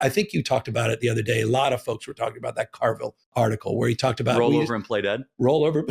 I think you talked about it the other day. A lot of folks were talking about that Carville article where he talked about roll over and play dead. Roll over.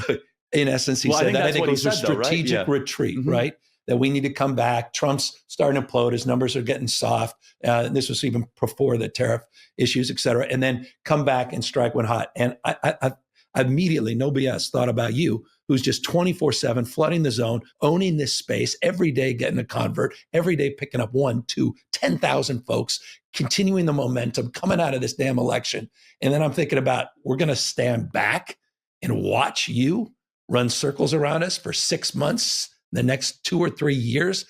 In essence, he said that. I think it was a strategic retreat, right? That we need to come back. Trump's starting to implode. His numbers are getting soft. This was even before the tariff issues, et cetera. And then come back and strike when hot. And I immediately, no BS, thought about you, who's just 24/7 flooding the zone, owning this space, every day getting a convert, every day picking up 1, 2, 10,000 folks, continuing the momentum, coming out of this damn election. And then I'm thinking about, we're going to stand back and watch you run circles around us for 6 months, the next 2 or 3 years,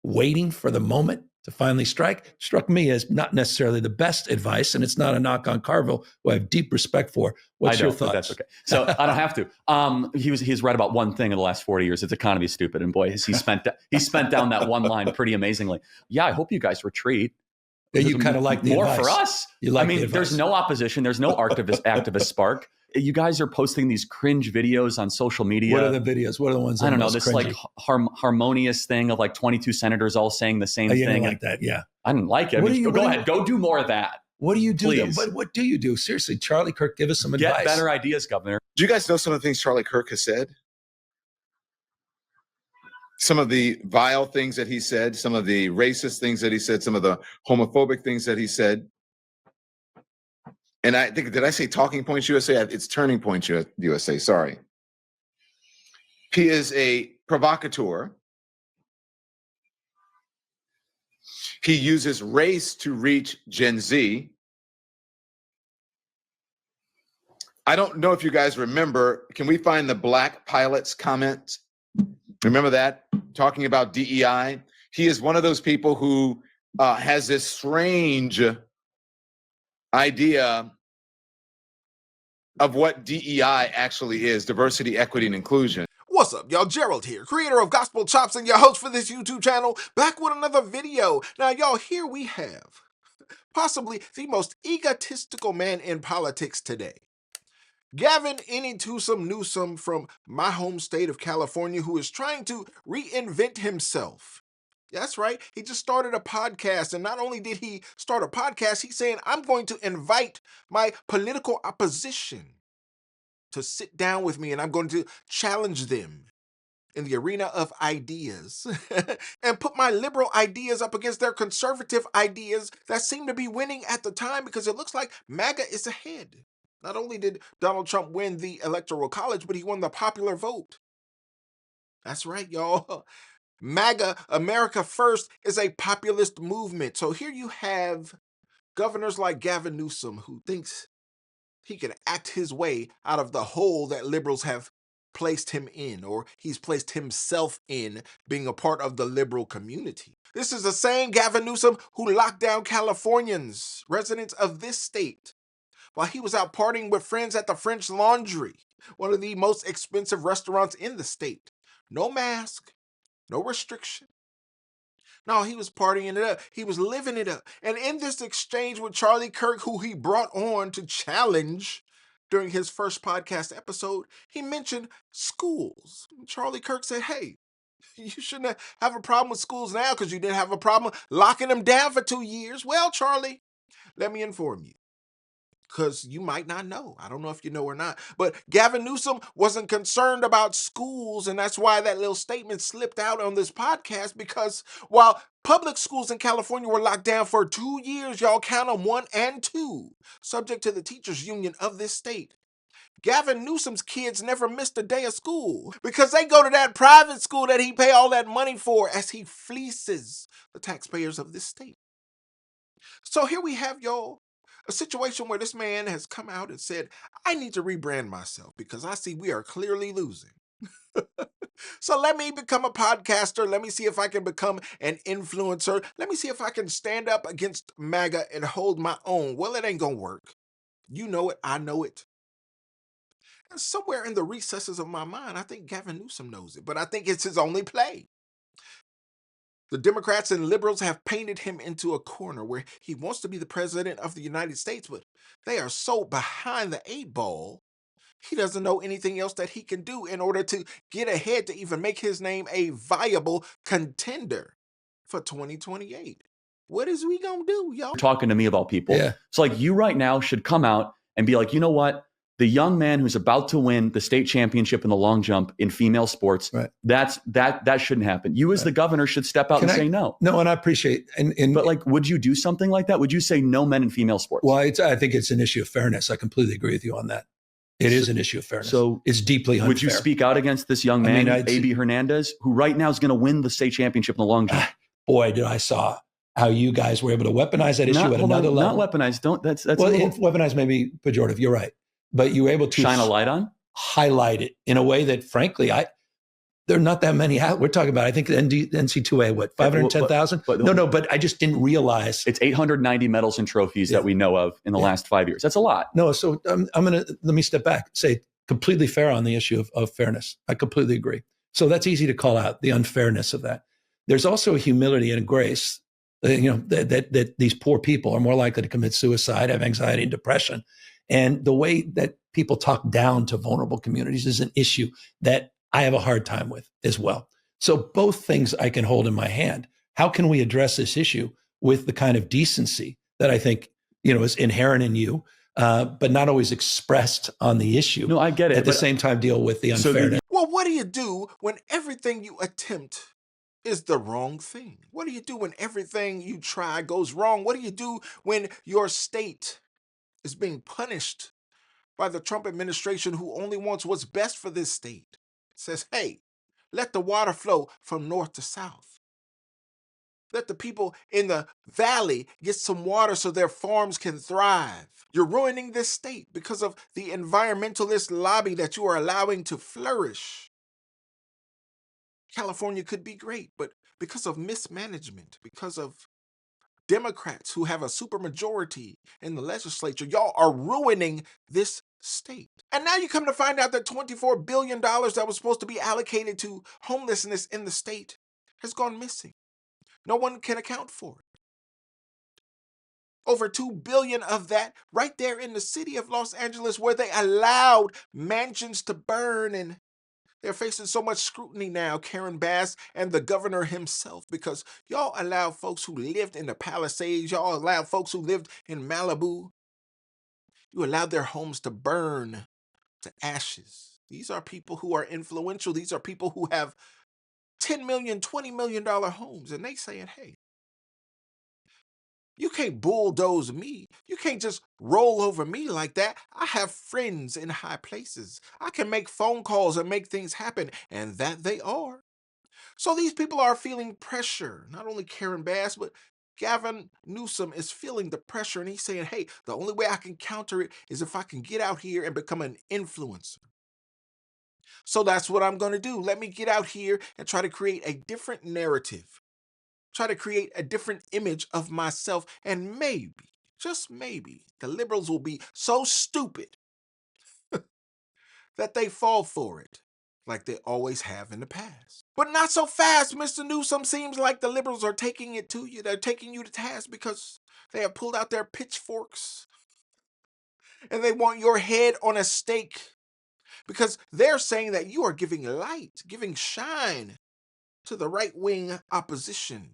waiting for the moment to finally strike. Struck me as not necessarily the best advice, and it's not a knock on Carville, who I have deep respect for. What's your thoughts? That's okay. So I don't have to. He's read about one thing in the last 40 years. It's economy stupid, and boy, has he spent down that one line pretty amazingly. Yeah, I hope you guys retreat. You kind of like the more advice. For us. There's no opposition. There's no activist spark. You guys are posting these cringe videos on social media. What are the videos? What are the ones that I don't know, this cringy? Like harmonious thing of like 22 senators all saying the same thing. You didn't like that, yeah. I didn't like it. Go ahead. Go do more of that. What do you do? What do you do? Seriously, Charlie Kirk, give us some advice. Get better ideas, Governor. Do you guys know some of the things Charlie Kirk has said? Some of the vile things that he said, some of the racist things that he said, some of the homophobic things that he said. And I think, did I say Talking Points USA? It's Turning Points USA, sorry. He is a provocateur. He uses race to reach Gen Z. I don't know if you guys remember, can we find the Black Pilot's comment? Remember that? Talking about DEI. He is one of those people who has this strange idea of what DEI actually is, diversity, equity, and inclusion. What's up, y'all? Gerald here, creator of Gospel Chops and your host for this YouTube channel, back with another video. Now, y'all, here we have possibly the most egotistical man in politics today. Gavin Newsom from my home state of California, who is trying to reinvent himself. That's right. He just started a podcast. And not only did he start a podcast, he's saying, I'm going to invite my political opposition to sit down with me and I'm going to challenge them in the arena of ideas and put my liberal ideas up against their conservative ideas that seem to be winning at the time because it looks like MAGA is ahead. Not only did Donald Trump win the Electoral College, but he won the popular vote. That's right, y'all. MAGA, America First, is a populist movement. So here you have governors like Gavin Newsom, who thinks he can act his way out of the hole that liberals have placed him in, or he's placed himself in, being a part of the liberal community. This is the same Gavin Newsom who locked down Californians, residents of this state, while he was out partying with friends at the French Laundry, one of the most expensive restaurants in the state. No mask, no restriction. No, he was partying it up. He was living it up. And in this exchange with Charlie Kirk, who he brought on to challenge during his first podcast episode, he mentioned schools. Charlie Kirk said, hey, you shouldn't have a problem with schools now because you didn't have a problem locking them down for 2 years. Well, Charlie, let me inform you, because you might not know. I don't know if you know or not. But Gavin Newsom wasn't concerned about schools, and that's why that little statement slipped out on this podcast, because while public schools in California were locked down for 2 years, y'all count them 1 and 2, subject to the teachers union of this state, Gavin Newsom's kids never missed a day of school because they go to that private school that he pay all that money for as he fleeces the taxpayers of this state. So here we have, y'all, a situation where this man has come out and said, I need to rebrand myself because I see we are clearly losing. So let me become a podcaster. Let me see if I can become an influencer. Let me see if I can stand up against MAGA and hold my own. Well, it ain't gonna work. You know it. I know it. And somewhere in the recesses of my mind, I think Gavin Newsom knows it, but I think it's his only play. The Democrats and liberals have painted him into a corner where he wants to be the president of the United States, but they are so behind the 8 ball, he doesn't know anything else that he can do in order to get ahead to even make his name a viable contender for 2028. What is we gonna do, y'all? Talking to me about people. Yeah. So like you right now should come out and be like, you know what? The young man who's about to win the state championship in the long jump in female sports, right. that shouldn't happen. You as the governor should step out say no. No, and I appreciate but like, would you do something like that? Would you say no men in female sports? Well, I think it's an issue of fairness. I completely agree with you on that. It is an issue of fairness. So it's deeply unfair. Would you speak out against this young man, A.B. Hernandez, who right now is going to win the state championship in the long jump? Boy, did I saw how you guys were able to weaponize that issue at another level. Not weaponize. That's well, weaponize may be pejorative. You're right, but you were able to shine a light on, highlight it in a way that, frankly, there are not that many out. We're talking about, I think, the NC2A, what, 510,000? No, but I just didn't realize. It's 890 medals and trophies that we know of in the last 5 years. That's a lot. No, so let me step back, say completely fair on the issue of fairness. I completely agree. So that's easy to call out, the unfairness of that. There's also a humility and a grace, that these poor people are more likely to commit suicide, have anxiety and depression. And the way that people talk down to vulnerable communities is an issue that I have a hard time with as well. So both things I can hold in my hand. How can we address this issue with the kind of decency that I think, is inherent in you, but not always expressed on the issue? No, I get it. At the same time, deal with the unfairness. Well, what do you do when everything you attempt is the wrong thing? What do you do when everything you try goes wrong? What do you do when your state is being punished by the Trump administration, who only wants what's best for this state? Says, hey, let the water flow from north to south. Let the people in the valley get some water so their farms can thrive. You're ruining this state because of the environmentalist lobby that you are allowing to flourish. California could be great, but because of mismanagement, because of Democrats who have a supermajority in the legislature, y'all are ruining this state. And now you come to find out that $24 billion that was supposed to be allocated to homelessness in the state has gone missing. No one can account for it. Over $2 billion of that right there in the city of Los Angeles, where they allowed mansions to burn, and they're facing so much scrutiny now, Karen Bass and the governor himself, because y'all allowed folks who lived in the Palisades, y'all allowed folks who lived in Malibu, you allowed their homes to burn to ashes. These are people who are influential. These are people who have $10 million, $20 million homes, and they saying, hey, you can't bulldoze me. You can't just roll over me like that. I have friends in high places. I can make phone calls and make things happen, and that they are. So these people are feeling pressure. Not only Karen Bass, but Gavin Newsom is feeling the pressure, and he's saying, hey, the only way I can counter it is if I can get out here and become an influencer. So that's what I'm going to do. Let me get out here and try to create a different narrative. Try to create a different image of myself, and maybe, just maybe, the liberals will be so stupid that they fall for it, like they always have in the past. But not so fast, Mr. Newsom. Seems like the liberals are taking it to you. They're taking you to task because they have pulled out their pitchforks and they want your head on a stake, because they're saying that you are giving light, giving shine to the right-wing opposition.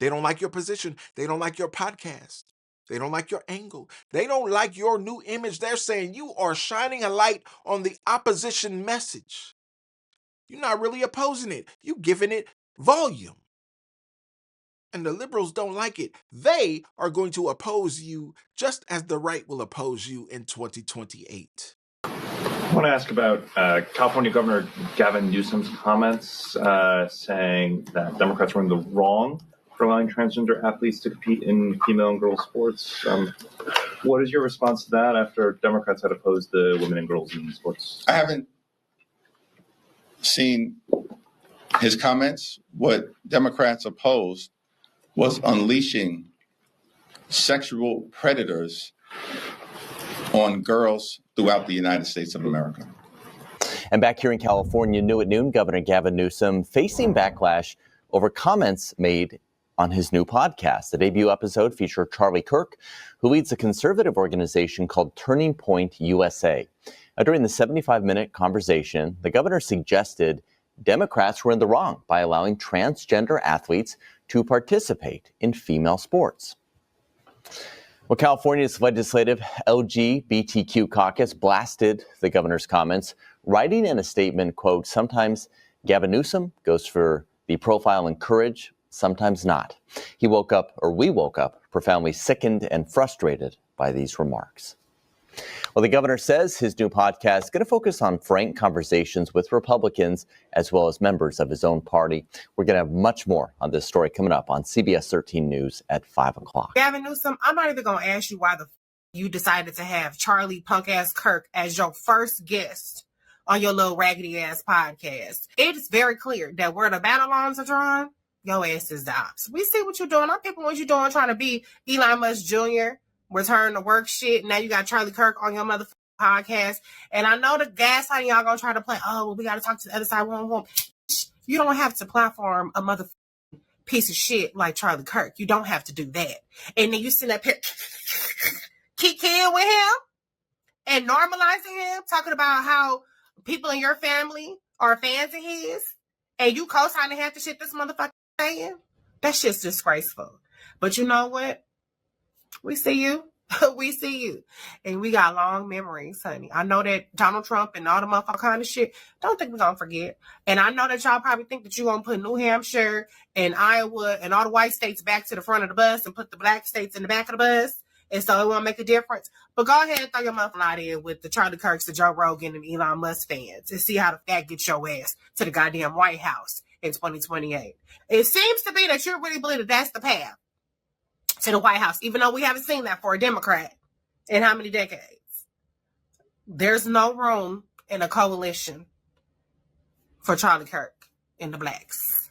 They don't like your position. They don't like your podcast. They don't like your angle. They don't like your new image. They're saying you are shining a light on the opposition message. You're not really opposing it. You're giving it volume. And the liberals don't like it. They are going to oppose you just as the right will oppose you in 2028. I want to ask about California Governor Gavin Newsom's comments saying that Democrats were in the wrong for allowing transgender athletes to compete in female and girls sports. What is your response to that after Democrats had opposed the women and girls in sports? I haven't seen his comments. What Democrats opposed was unleashing sexual predators on girls throughout the United States of America. And back here in California, new at noon, Governor Gavin Newsom facing backlash over comments made on his new podcast. The debut episode featured Charlie Kirk, who leads a conservative organization called Turning Point USA. During the 75-minute conversation, the governor suggested Democrats were in the wrong by allowing transgender athletes to participate in female sports. Well, California's legislative LGBTQ caucus blasted the governor's comments, writing in a statement, quote, "Sometimes Gavin Newsom goes for the profile and courage, sometimes not." We woke up profoundly sickened and frustrated by these remarks. Well, the governor says his new podcast is going to focus on frank conversations with Republicans as well as members of his own party. We're going to have much more on this story coming up on CBS 13 News at 5 o'clock. Gavin Newsom, I'm not even going to ask you why you decided to have Charlie punk-ass Kirk as your first guest on your little raggedy-ass podcast. It's very clear that where the battle lines are drawn, your ass is the ops. We see what you're doing. I'm picking what you're doing, trying to be Elon Musk Jr., return to work shit. Now you got Charlie Kirk on your motherfucking podcast. And I know the gaslighting y'all gonna try to play, oh, well, we got to talk to the other side. You don't have to platform a motherfucking piece of shit like Charlie Kirk. You don't have to do that. And then you sit up here kicking with him and normalizing him, talking about how people in your family are fans of his, and you co-signing half the shit this motherfucker saying. That shit's disgraceful. But you know what? We see you. We see you. And we got long memories, honey. I know that Donald Trump and all the motherfucker kind of shit, don't think we're going to forget. And I know that y'all probably think that you're going to put New Hampshire and Iowa and all the white states back to the front of the bus and put the black states in the back of the bus. And so it won't make a difference. But go ahead and throw your motherfucker out in with the Charlie Kirks, the Joe Rogan, and Elon Musk fans and see how that gets your ass to the goddamn White House in 2028. It seems to be that you really believe that that's the path to the White House, even though we haven't seen that for a Democrat in how many decades. There's no room in a coalition for Charlie Kirk and the blacks.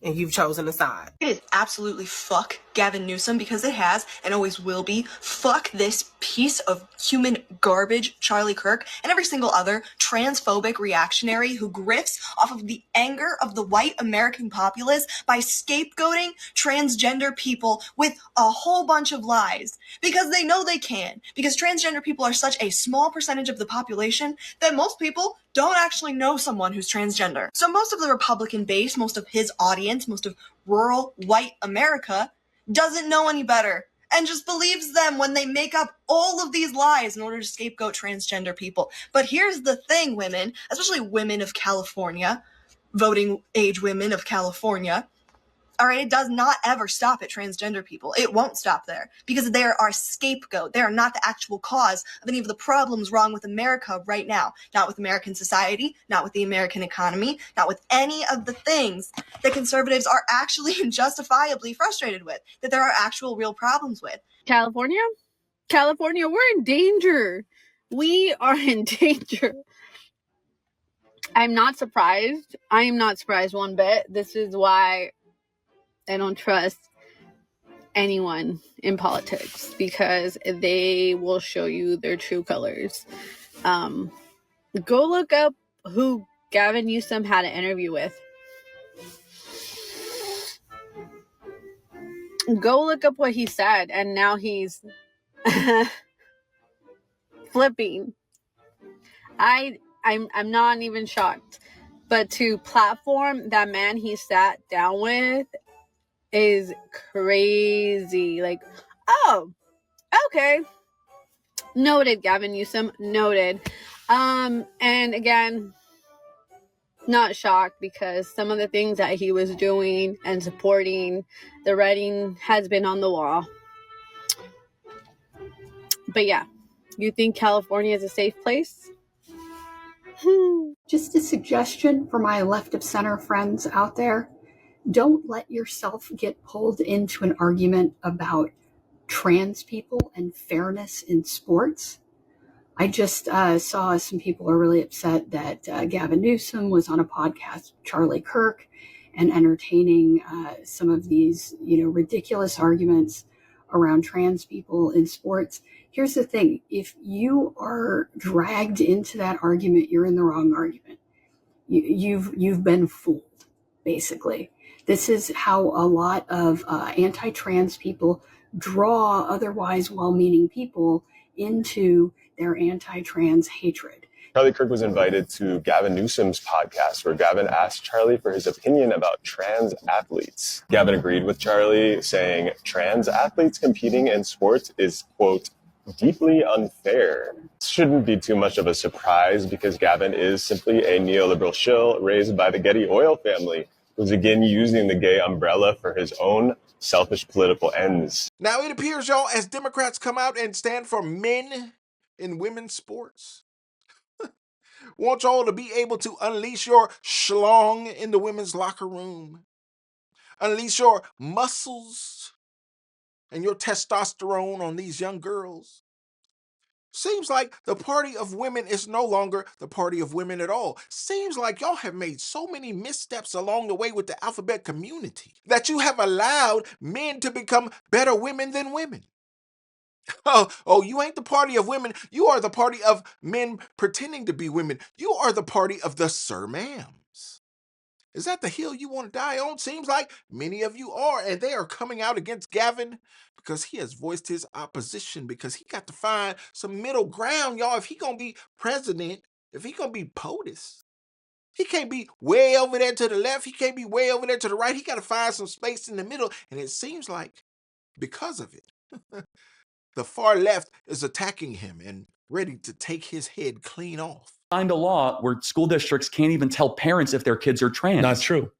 And you've chosen a side. It is absolutely fuck Gavin Newsom, because it has and always will be. Fuck this piece of human garbage, Charlie Kirk, and every single other transphobic reactionary who grifts off of the anger of the white American populace by scapegoating transgender people with a whole bunch of lies. Because they know they can. Because transgender people are such a small percentage of the population that most people don't actually know someone who's transgender. So most of the Republican base, most of his audience, most of rural white America doesn't know any better and just believes them when they make up all of these lies in order to scapegoat transgender people. But here's the thing, women, especially women of California, voting age women of California, all right, it does not ever stop at transgender people. It won't stop there because they are our scapegoat. They are not the actual cause of any of the problems wrong with America right now. Not with American society, not with the American economy, not with any of the things that conservatives are actually and justifiably frustrated with, that there are actual real problems with. California, we're in danger. We are in danger. I'm not surprised. I am not surprised one bit. This is why I don't trust anyone in politics, because they will show you their true colors. Go look up who Gavin Newsom had an interview with. Go look up what he said, and now he's flipping. I'm not even shocked. But to platform that man he sat down with is crazy. Like, oh, okay. Noted, Gavin Newsom. Noted. And again, not shocked, because some of the things that he was doing and supporting, the writing has been on the wall. But yeah, you think California is a safe place? Just a suggestion for my left of center friends out there. Don't let yourself get pulled into an argument about trans people and fairness in sports. I just saw some people are really upset that Gavin Newsom was on a podcast with Charlie Kirk and entertaining some of these, ridiculous arguments around trans people in sports. Here's the thing. If you are dragged into that argument, you're in the wrong argument. You've been fooled, basically. This is how a lot of anti-trans people draw otherwise well-meaning people into their anti-trans hatred. Charlie Kirk was invited to Gavin Newsom's podcast, where Gavin asked Charlie for his opinion about trans athletes. Gavin agreed with Charlie, saying trans athletes competing in sports is, quote, deeply unfair. This shouldn't be too much of a surprise because Gavin is simply a neoliberal shill raised by the Getty oil family, who's again using the gay umbrella for his own selfish political ends. Now it appears, y'all, as Democrats come out and stand for men in women's sports, want y'all to be able to unleash your schlong in the women's locker room, unleash your muscles and your testosterone on these young girls. Seems like the party of women is no longer the party of women at all. Seems like y'all have made so many missteps along the way with the alphabet community that you have allowed men to become better women than women. Oh, you ain't the party of women. You are the party of men pretending to be women. You are the party of the Sir Ma'ams. Is that the hill you want to die on? Seems like many of you are, and they are coming out against Gavin because he has voiced his opposition, because he got to find some middle ground, y'all. If he gonna be president, if he gonna be POTUS, he can't be way over there to the left. He can't be way over there to the right. He got to find some space in the middle, and it seems like because of it, the far left is attacking him and ready to take his head clean off. Signed a law where school districts can't even tell parents if their kids are trans. Not true.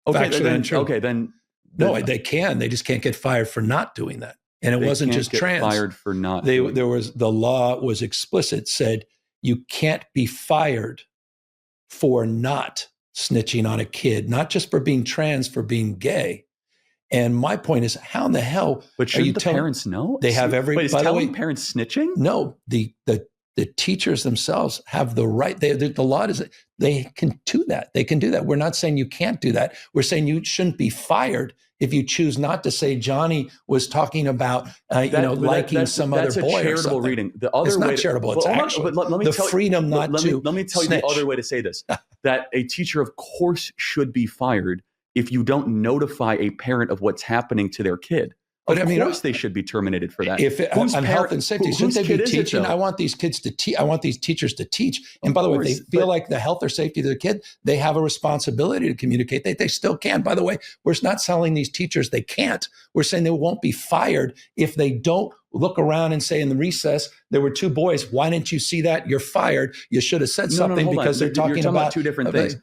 Okay, Factually then, untrue. Okay, then. No, they can. They just can't get fired for not doing that. And it wasn't just trans. Fired for not. The law was explicit, said you can't be fired for not snitching on a kid, not just for being trans, for being gay. And my point is, how in the hell but are you the parents know? They have every. Wait, is by the way, parents snitching? No, the teachers themselves have the right. The law is they can do that. They can do that. We're not saying you can't do that. We're saying you shouldn't be fired if you choose not to say Johnny was talking about liking some other boy. That's a charitable reading. The other it's way not charitable. It's actually the freedom not to. Let me tell you the other way to say this: that a teacher, of course, should be fired if you don't notify a parent of what's happening to their kid. Of course, they should be terminated for that. If on health and safety, shouldn't they be teaching? I want these kids to teach. I want these teachers to teach. And by the way, if they feel like the health or safety of their kid, they have a responsibility to communicate. They still can. By the way, we're not telling these teachers they can't. We're saying they won't be fired if they don't look around and say in the recess there were two boys. Why didn't you see that? You're fired. You should have said something because they're talking about two different things.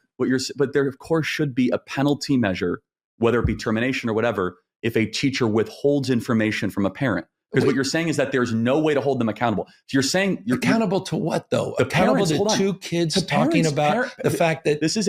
But there, of course, should be a penalty measure, whether it be termination or whatever, if a teacher withholds information from a parent. Because what you're saying is that there's no way to hold them accountable. So you're saying you're accountable to what, though? Accountable to two kids talking about the fact that this is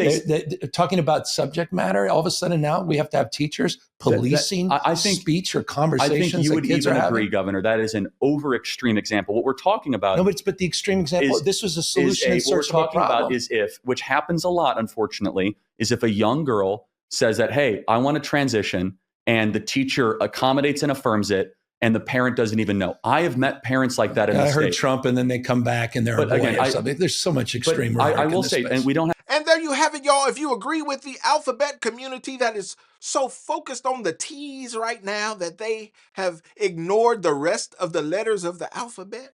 talking about subject matter. All of a sudden now we have to have teachers policing I think speech or conversations. I think you would even agree, Governor, that is an over extreme example. What we're talking about, but the extreme example. This was a solution in search of a problem. What we're talking about is if, which happens a lot, unfortunately, is if a young girl says that, hey, I want to transition, and the teacher accommodates and affirms it, and the parent doesn't even know. I have met parents like that in the state. I heard Trump, and then they come back and they're a boy or something. There's so much extreme rhetoric I will say, space. and we don't have. And there you have it, y'all. If you agree with the alphabet community that is so focused on the T's right now that they have ignored the rest of the letters of the alphabet,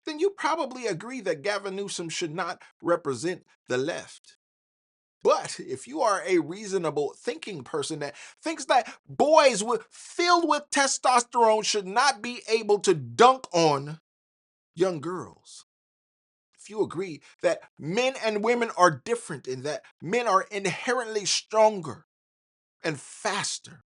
then you probably agree that Gavin Newsom should not represent the left. But if you are a reasonable thinking person that thinks that boys filled with testosterone should not be able to dunk on young girls, if you agree that men and women are different in that men are inherently stronger and faster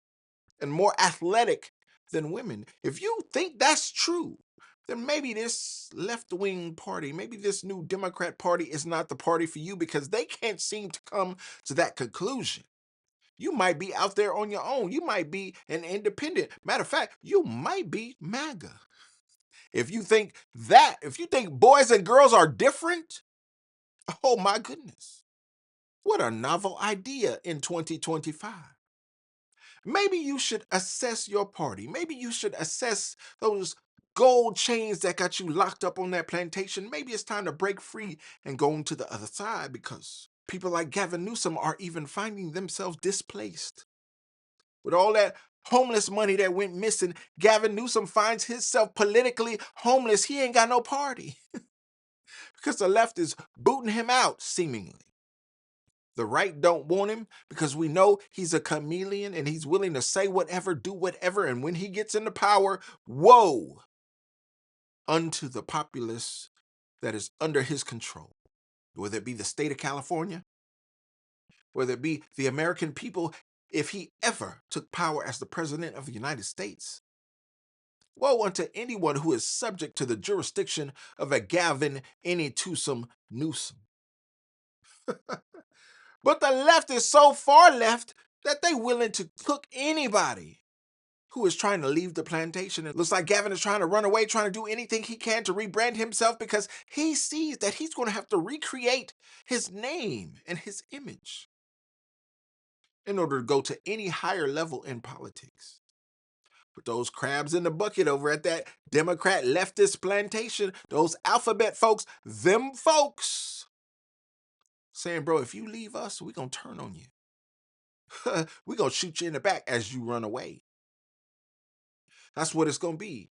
and more athletic than women, if you think that's true, then maybe this left-wing party, maybe this new Democrat Party is not the party for you because they can't seem to come to that conclusion. You might be out there on your own. You might be an independent. Matter of fact, you might be MAGA. If you think boys and girls are different, oh my goodness. What a novel idea in 2025. Maybe you should assess your party. Maybe you should assess those gold chains that got you locked up on that plantation. Maybe it's time to break free and go on to the other side because people like Gavin Newsom are even finding themselves displaced. With all that homeless money that went missing, Gavin Newsom finds himself politically homeless. He ain't got no party. because the left is booting him out, seemingly. The right don't want him because we know he's a chameleon and he's willing to say whatever, do whatever, and when he gets into power, woe unto the populace that is under his control. Whether it be the state of California, whether it be the American people, if he ever took power as the president of the United States. Woe unto anyone who is subject to the jurisdiction of a Gavin Newsom. But the left is so far left that they willing to cook anybody who is trying to leave the plantation. It looks like Gavin is trying to run away, trying to do anything he can to rebrand himself because he sees that he's going to have to recreate his name and his image in order to go to any higher level in politics. But those crabs in the bucket over at that Democrat leftist plantation, those alphabet folks, them folks, saying, bro, if you leave us, we're going to turn on you. We're going to shoot you in the back as you run away. That's what it's going to be.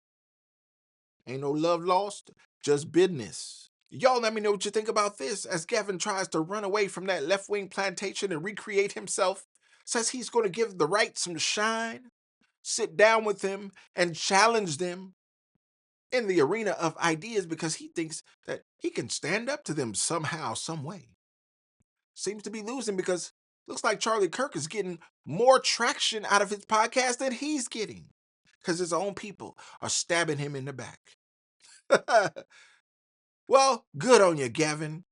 Ain't no love lost, just business. Y'all let me know what you think about this as Gavin tries to run away from that left-wing plantation and recreate himself. Says he's going to give the right some shine, sit down with them and challenge them in the arena of ideas because he thinks that he can stand up to them somehow, some way. Seems to be losing because looks like Charlie Kirk is getting more traction out of his podcast than he's getting because his own people are stabbing him in the back. Well, good on you, Gavin.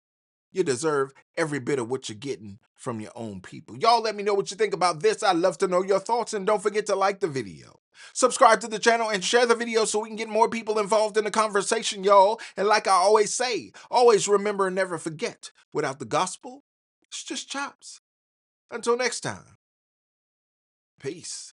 You deserve every bit of what you're getting from your own people. Y'all let me know what you think about this. I'd love to know your thoughts, and don't forget to like the video. Subscribe to the channel and share the video so we can get more people involved in the conversation, y'all. And like I always say, always remember and never forget, without the gospel, it's just chops. Until next time, peace.